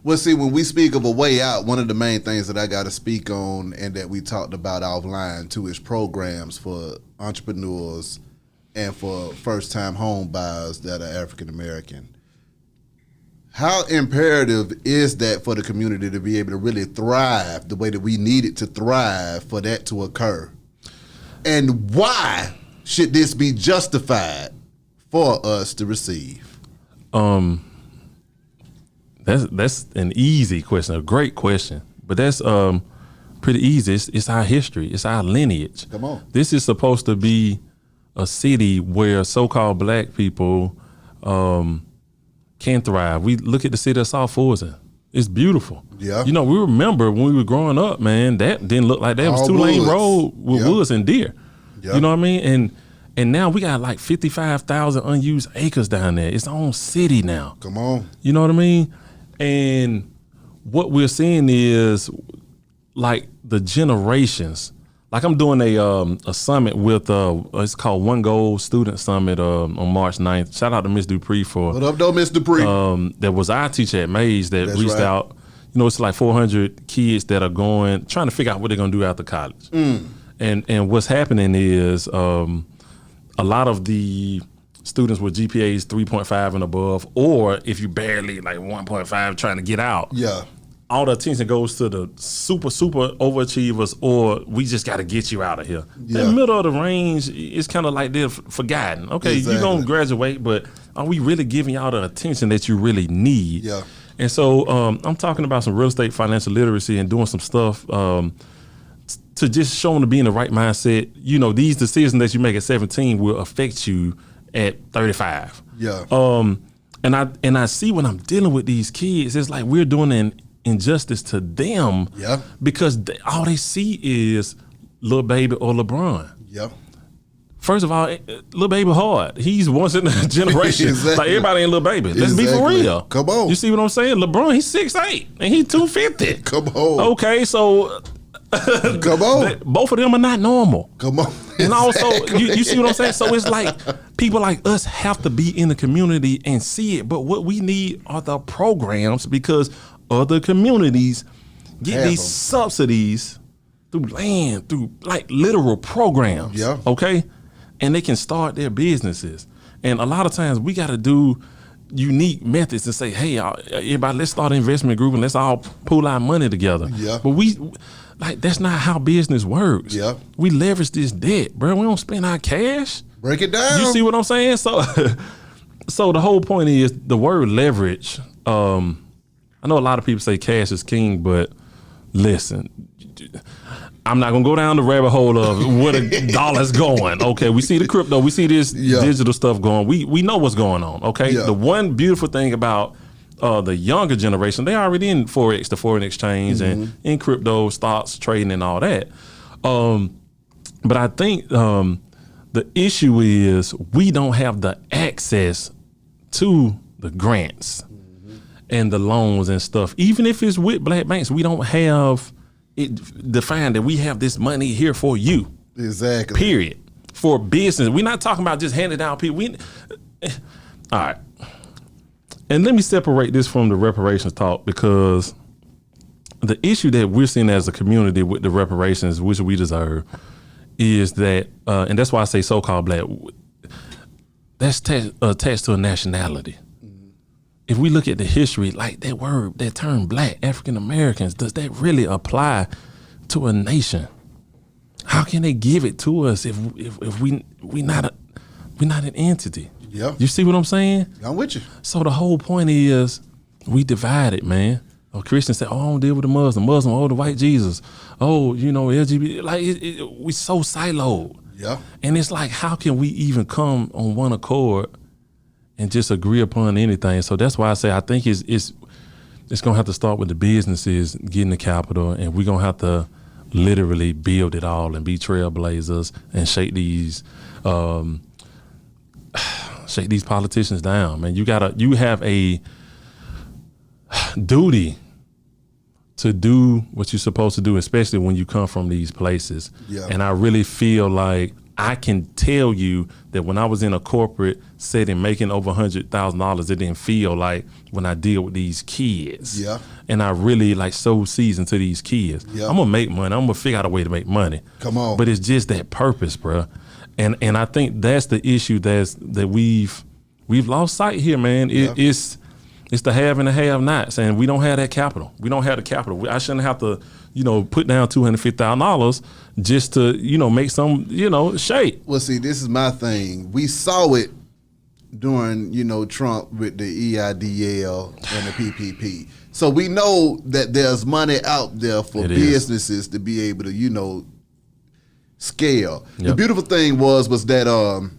Well, see, when we speak of a way out, one of the main things that I got to speak on and that we talked about offline too is programs for entrepreneurs and for first-time home buyers that are African American. How imperative is that for the community to be able to really thrive the way that we need it to thrive for that to occur? And why should this be justified for us to receive? That's an easy question, a great question, but that's pretty easy. It's our history, it's our lineage. Come on. This is supposed to be a city where so-called black people can thrive. We look at the city of South Fulton. It's beautiful. Yeah. You know, we remember when we were growing up, man, that didn't look like that. It was All two-lane woods. road with woods and deer. Yeah. You know what I mean? And now we got like 55,000 unused acres down there. It's our own city now. Come on. You know what I mean? And what we're seeing is like the generations. Like I'm doing a summit with it's called One Goal Student Summit on March 9th. Shout out to Miss Dupree for What up, though, Miss Dupree? that was our teacher at Mays that That's reached right. out. You know, it's like 400 kids that are trying to figure out what they're gonna do after college. And what's happening is a lot of the students with GPAs 3.5 and above, or if you barely like 1.5 trying to get out. Yeah. All the attention goes to the super overachievers, or we just got to get you out of here. Yeah. The middle of the range, it's kind of like they're forgotten. Okay, Exactly. you're going to graduate, but are we really giving y'all the attention that you really need? Yeah. And so I'm talking about some real estate financial literacy and doing some stuff to just show them to be in the right mindset. You know, these decisions that you make at 17 will affect you at 35. Yeah. And I see when I'm dealing with these kids, it's like we're doing an injustice to them. Yeah. Because all they see is Lil Baby or LeBron. Yeah. First of all, Lil Baby hard. He's once in a generation. Exactly. Like everybody ain't Lil Baby. Let's be for Exactly. real. Come on. You see what I'm saying? LeBron, he's 6'8", and he's 250. Come on. Okay, so Come on. both of them are not normal. Come on. And also, you see what I'm saying? So it's like people like us have to be in the community and see it. But what we need are the programs, because other communities get Have these them. subsidies through land, through like literal programs. Yeah. Okay? And they can start their businesses. And a lot of times we got to do unique methods and say, hey, everybody, let's start an investment group and let's all pool our money together. Yeah. But that's not how business works. Yeah. We leverage this debt, bro. We don't spend our cash. Break it down. You see what I'm saying? So, so the whole point is the word leverage. I know a lot of people say cash is king, but listen, I'm not gonna go down the rabbit hole of where the dollar's going. Okay, we see the crypto, we see this digital stuff going. We know what's going on. Okay, Yeah. the one beautiful thing about the younger generation, they already in Forex, the foreign exchange, and in crypto, stocks, trading, and all that. But I think the issue is we don't have the access to the grants and the loans and stuff. Even if it's with black banks, we don't have it defined that we have this money here for you. Exactly. Period. For business. We're not talking about just handing down people. All right. And let me separate this from the reparations talk, because the issue that we're seeing as a community with the reparations, which we deserve, is that, and that's why I say so-called black, that's attached to a nationality. If we look at the history, like that word, that term black, African Americans, does that really apply to a nation? How can they give it to us if we not an entity? Yeah. You see what I'm saying? I'm with you. So the whole point is we divided, man. Or Christians say, oh, I don't deal with the Muslim, oh, the white Jesus. Oh, you know, LGBT. Like, we so siloed. Yeah. And it's like, how can we even come on one accord and just agree upon anything? So that's why I say I think it's gonna have to start with the businesses getting the capital, and we're gonna have to literally build it all and be trailblazers and shake these politicians down, man. You have a duty to do what you're supposed to do, especially when you come from these places. Yeah. And I really feel like I can tell you that when I was in a corporate setting making over $100,000, it didn't feel like when I deal with these kids. Yeah. And I really like sow seeds into these kids. Yeah. I'm gonna make money. I'm gonna figure out a way to make money. Come on. But it's just that purpose, bro. And I think that's the issue that we've lost sight here, man. It's the have and the have-nots, and we don't have that capital. We don't have the capital. I shouldn't have to, put down $250,000 just to, make some, shape. Well, see, this is my thing. We saw it during, Trump with the EIDL and the PPP. So we know that there's money out there for businesses to be able to, scale. Yep. The beautiful thing was that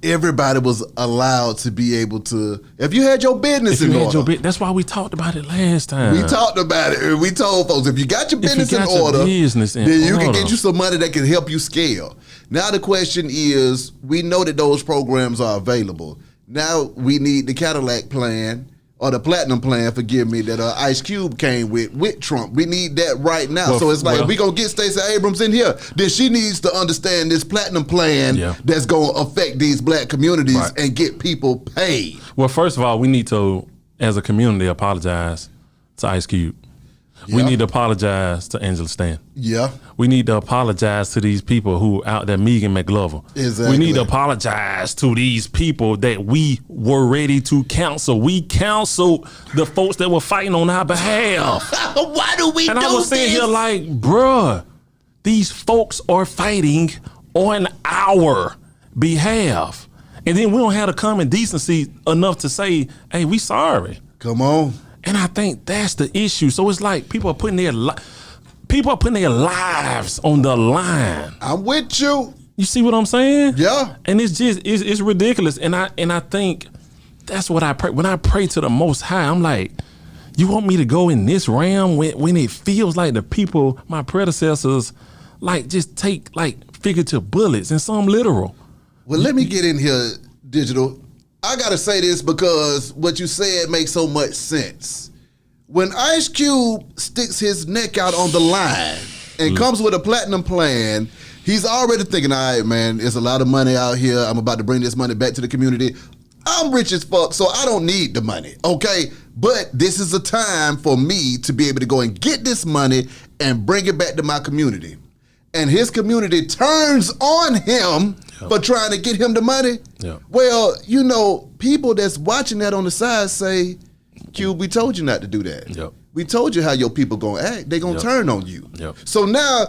everybody was allowed to be able to, if you had your business in order. That's why we talked about it last time. We talked about it. We told folks, if you got your business in order, then you can get you some money that can help you scale. Now the question is, we know that those programs are available. Now we need the Cadillac plan, or the Platinum plan, forgive me, that Ice Cube came with Trump. We need that right now. So it's like, if we going to get Stacey Abrams in here, then she needs to understand this Platinum plan that's going to affect these black communities and get people paid. Well, first of all, we need to, as a community, apologize to Ice Cube. Yeah. We need to apologize to Angela Stan. Yeah. We need to apologize to these people who out there, Megan McLover. Exactly. We need to apologize to these people that we were ready to counsel. We counseled the folks that were fighting on our behalf. Why do we do this? And I was sitting here like, bruh, these folks are fighting on our behalf. And then we don't have the common decency enough to say, hey, we sorry. Come on. And I think that's the issue. So it's like people are putting their lives on the line. I'm with you. You see what I'm saying? Yeah. And it's just it's ridiculous. And I think that's what I pray. When I pray to the Most High, I'm like, you want me to go in this realm when it feels like the people, my predecessors, like just take like figurative bullets and some literal. Well, let me get in here, Digital. I gotta say this because what you said makes so much sense. When Ice Cube sticks his neck out on the line and comes with a Platinum plan, he's already thinking, all right, man, there's a lot of money out here. I'm about to bring this money back to the community. I'm rich as fuck, so I don't need the money, okay? But this is a time for me to be able to go and get this money and bring it back to my community. And his community turns on him for trying to get him the money. Yep. Well, people that's watching that on the side say, Cube, we told you not to do that. Yep. We told you how your people gonna act. They gonna turn on you. Yep. So now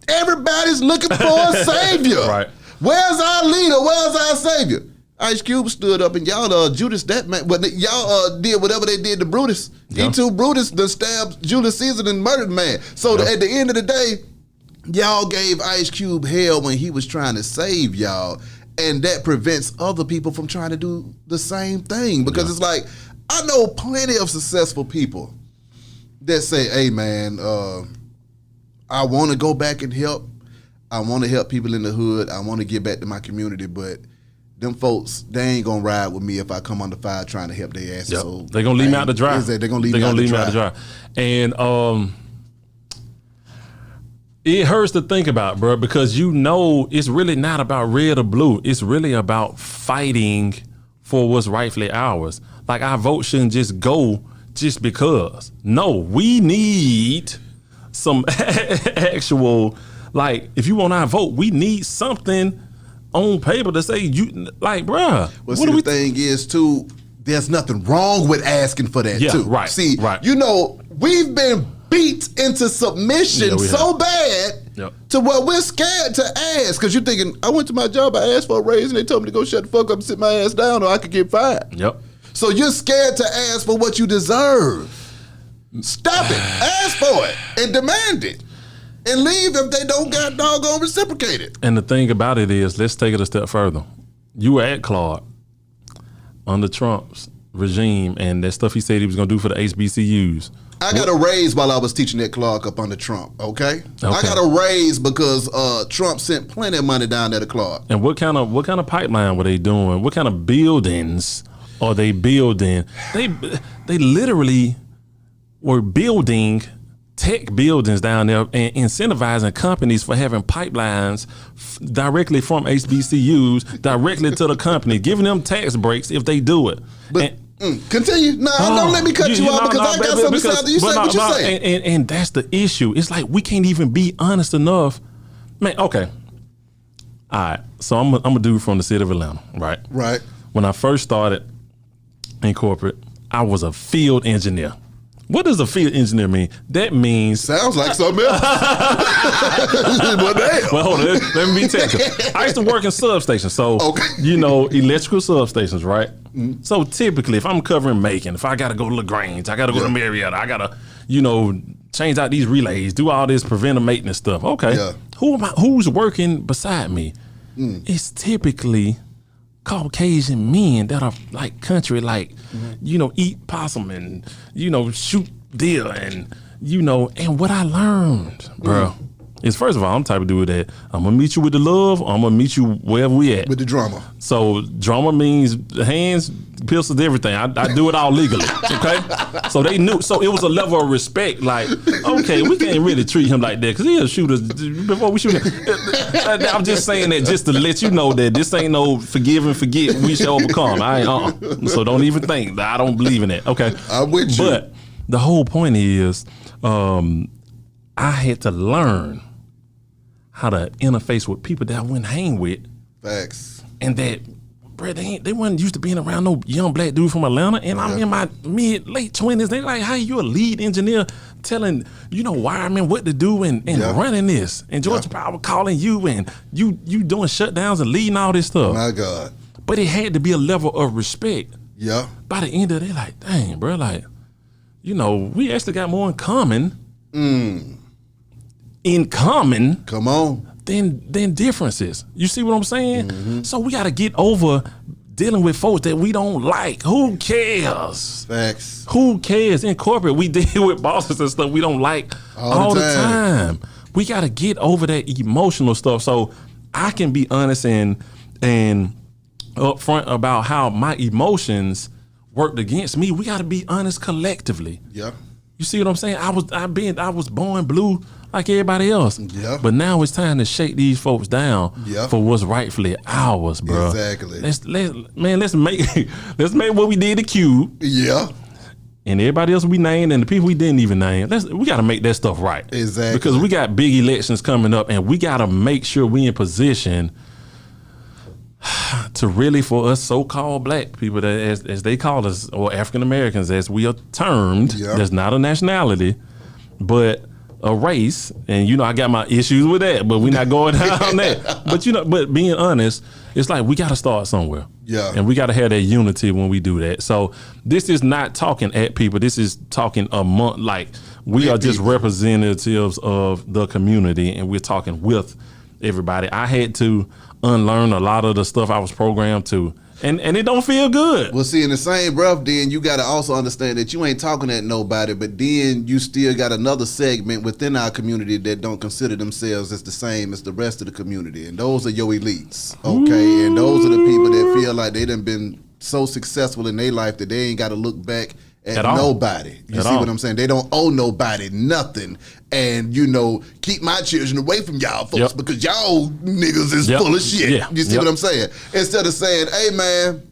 everybody's looking for a savior. Right. Where's our leader? Where's our savior? Ice Cube stood up and y'all Judas that man. Well, y'all did whatever they did to Brutus. Yep. Brutus done stabbed Julius Caesar and murdered the man. So at the end of the day, y'all gave Ice Cube hell when he was trying to save y'all, and that prevents other people from trying to do the same thing. Because it's like, I know plenty of successful people that say, hey man, I want to go back and help. I want to help people in the hood. I want to get back to my community, but them folks, they ain't gonna ride with me if I come under fire trying to help their asses. Yep. So they're gonna leave me out to dry. They're gonna leave me out to dry. And it hurts to think about, bro, because it's really not about red or blue. It's really about fighting for what's rightfully ours. Like, our vote shouldn't just go just because. No, we need some actual, like, if you want our vote, we need something on paper to say, bruh. Well, see, the thing is, too, there's nothing wrong with asking for that, too. Right. See, we've been beat into submission so bad to where we're scared to ask. Because you're thinking, I went to my job, I asked for a raise, and they told me to go shut the fuck up and sit my ass down, or I could get fired. Yep. So you're scared to ask for what you deserve. Stop it. Ask for it and demand it. And leave if they don't got doggone reciprocated. And the thing about it is, let's take it a step further. You were at Clark under Trump's regime and that stuff he said he was going to do for the HBCUs. I got a raise while I was teaching at Clark up under Trump, okay? I got a raise because Trump sent plenty of money down there to Clark. And what kind of pipeline were they doing? What kind of buildings are they building? They literally were building tech buildings down there and incentivizing companies for having pipelines directly from HBCUs directly to the company, giving them tax breaks if they do it. But continue. No, don't let me cut you off because I got something to say. You say what you say. And that's the issue. It's like we can't even be honest enough. Man, okay. All right. So I'm a dude from the city of Atlanta, right? Right. When I first started in corporate, I was a field engineer. What does a field engineer mean? That means... Sounds like something else. Well, damn. Well, hold on. Let me be technical. I used to work in substations. So, electrical substations, right? Mm-hmm. So typically, if I'm covering Macon, if I got to go to LaGrange, I got to go to Marietta, I got to, change out these relays, do all this preventive maintenance stuff. Okay. Yeah. Who's working beside me? It's typically Caucasian men that are like country, like, eat possum and, shoot deer and, and what I learned, bro, is first of all, I'm the type of dude that I'm going to meet you with the love, or I'm going to meet you wherever we at. With the drama. So drama means hands, pistols, everything. I do it all legally, okay? So they knew. So it was a level of respect. Like, okay, we can't really treat him like that because he'll shoot us before we shoot him. I'm just saying that just to let you know that this ain't no forgive and forget. We shall overcome. I ain't. So don't even think that I don't believe in that. Okay, I'm with you. But the whole point is, I had to learn how to interface with people that I wouldn't hang with. Facts. And that, bro, they wasn't used to being around no young black dude from Atlanta. And I'm in my late 20s. They like, how you a lead engineer telling, wiremen what to do and running this. And Georgia Power calling you and you doing shutdowns and leading all this stuff. My God. But it had to be a level of respect. Yeah. By the end of the day, like, dang, bro, like, we actually got more in common. In common, come on, than differences. You see what I'm saying? Mm-hmm. So we got to get over dealing with folks that we don't like. Who cares? Facts. Who cares? In corporate, we deal with bosses and stuff we don't like all the time. We got to get over that emotional stuff. So I can be honest and upfront about how my emotions worked against me. We got to be honest collectively. Yeah. You see what I'm saying? I was born blue like everybody else. Yeah. But now it's time to shake these folks down for what's rightfully ours, bro. Exactly. Let's make what we did to Cube. Yeah. And everybody else we named and the people we didn't even name. We got to make that stuff right. Exactly. Because we got big elections coming up and we got to make sure we in position to really, for us so-called black people, that as they call us, or African Americans as we are termed, that's not a nationality, but a race. And I got my issues with that, but we're not going down that. But being honest, it's like we got to start somewhere. Yeah. And we got to have that unity when we do that. So this is not talking at people. This is talking among, like, we are just representatives of the community and we're talking with everybody. I had to unlearn a lot of the stuff I was programmed to. And it don't feel good. Well, see, in the same breath, then you got to also understand that you ain't talking at nobody, but then you still got another segment within our community that don't consider themselves as the same as the rest of the community. And those are your elites, okay? Ooh. And those are the people that feel like they done been so successful in their life that they ain't got to look back at nobody. You see what I'm saying? They don't owe nobody nothing. And, keep my children away from y'all folks because y'all niggas is full of shit. Yeah. You see what I'm saying? Instead of saying, hey, man,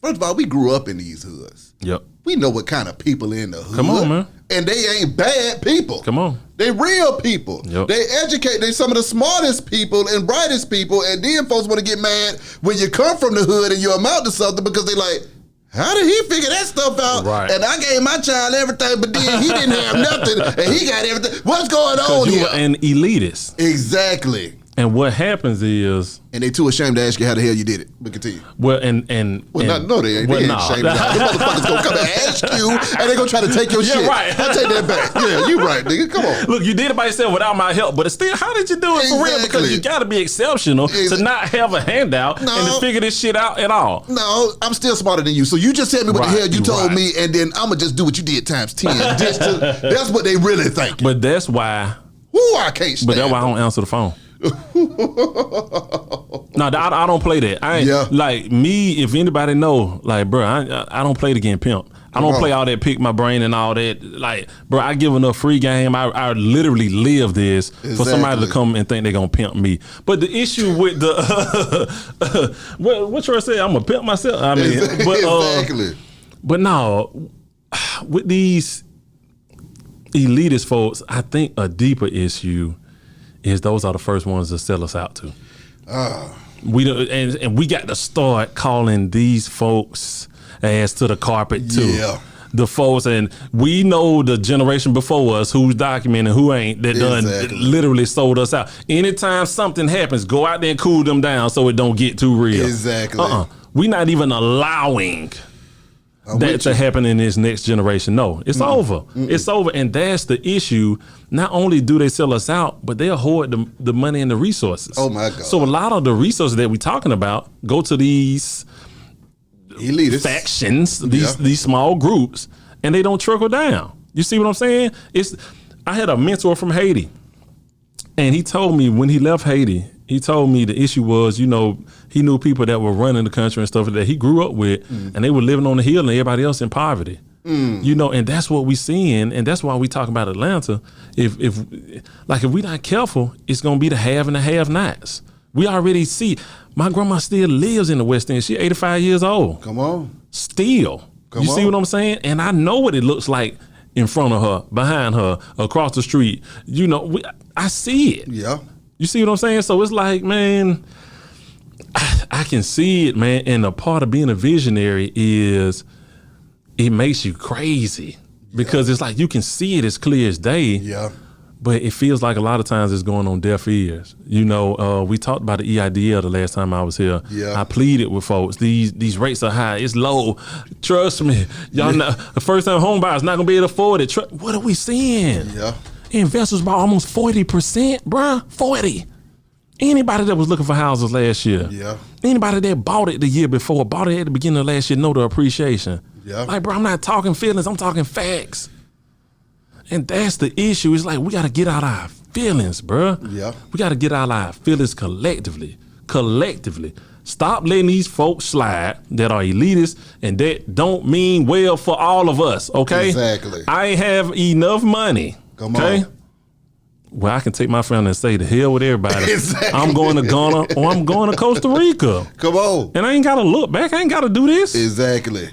first of all, we grew up in these hoods. Yep. We know what kind of people in the hood. Come on, man. And they ain't bad people. Come on. They real people. Yep. They educate. They some of the smartest people and brightest people. And then folks want to get mad when you come from the hood and you amount to something because they like, how did he figure that stuff out? Right. And I gave my child everything, but then he didn't have nothing, and he got everything. What's going on here? You were an elitist. Exactly. And what happens is... And they too ashamed to ask you how the hell you did it. But continue. Well, they ain't. They ain't ashamed. Them motherfuckers gonna come and ask you, and they gonna try to take your shit. Right. I take that back. Yeah, you right, nigga. Come on. Look, you did it by yourself without my help, but it's still, how did you do it for real? Because you gotta be exceptional to not have a handout and to figure this shit out at all. No, I'm still smarter than you. So you just tell me what the hell you told me, and then I'm gonna just do what you did times 10. That's what they really think. But that's why. I can't stand. But that's why I don't answer the phone. No, I don't play that. I ain't, like me. If anybody know, like, bro, I don't play the game pimp. I don't play all that pick my brain and all that. Like, bro, I give enough free game. I literally live this for somebody to come and think they're gonna pimp me. But the issue with the what Troy said, I'm gonna pimp myself. I mean, but but no, with these elitist folks, I think a deeper issue is those are the first ones to sell us out to. We don't, and we got to start calling these folks ass to the carpet too. Yeah. The folks, and we know the generation before us who's documenting, who ain't, that done literally sold us out. Anytime something happens, go out there and cool them down so it don't get too real. Exactly. We not even allowing that to happen in this next generation. No, it's over. It's over, and that's the issue. Not only do they sell us out, but they'll hoard the money and the resources. Oh my God! So a lot of the resources that we're talking about go to these elitist factions, these small groups, and they don't trickle down. You see what I'm saying? I had a mentor from Haiti, and he told me when he left Haiti, he told me the issue was, he knew people that were running the country and stuff that he grew up with, and they were living on the hill and everybody else in poverty. And that's what we seeing, and that's why we talk about Atlanta. If we not careful, it's gonna be the have and the have-nots. We already see. My grandma still lives in the West End. She's 85 years old. Come on. Still. You see what I'm saying? And I know what it looks like in front of her, behind her, across the street. I see it. Yeah. You see what I'm saying? So it's like, man, I can see it, man. And a part of being a visionary is it makes you crazy because it's like you can see it as clear as day. Yeah. But it feels like a lot of times it's going on deaf ears. We talked about the EIDL the last time I was here. Yeah. I pleaded with folks. These rates are high. It's low. Trust me. Y'all know, the first time home buyers not gonna be able to afford it. What are we seeing? Yeah. Investors bought almost 40%, bruh. 40. Anybody that was looking for houses last year. Yeah. Anybody that bought it the year before, bought it at the beginning of last year, know the appreciation. Yeah. Like, bro, I'm not talking feelings. I'm talking facts. And that's the issue. It's like we got to get out our feelings, bro. Yeah. We got to get out our feelings collectively. Stop letting these folks slide that are elitists and that don't mean well for all of us, okay? Exactly. I ain't have enough money. Come on. Well, I can take my family and say, the hell with everybody. Exactly. I'm going to Ghana or I'm going to Costa Rica. Come on. And I ain't got to look back. I ain't got to do this. Exactly.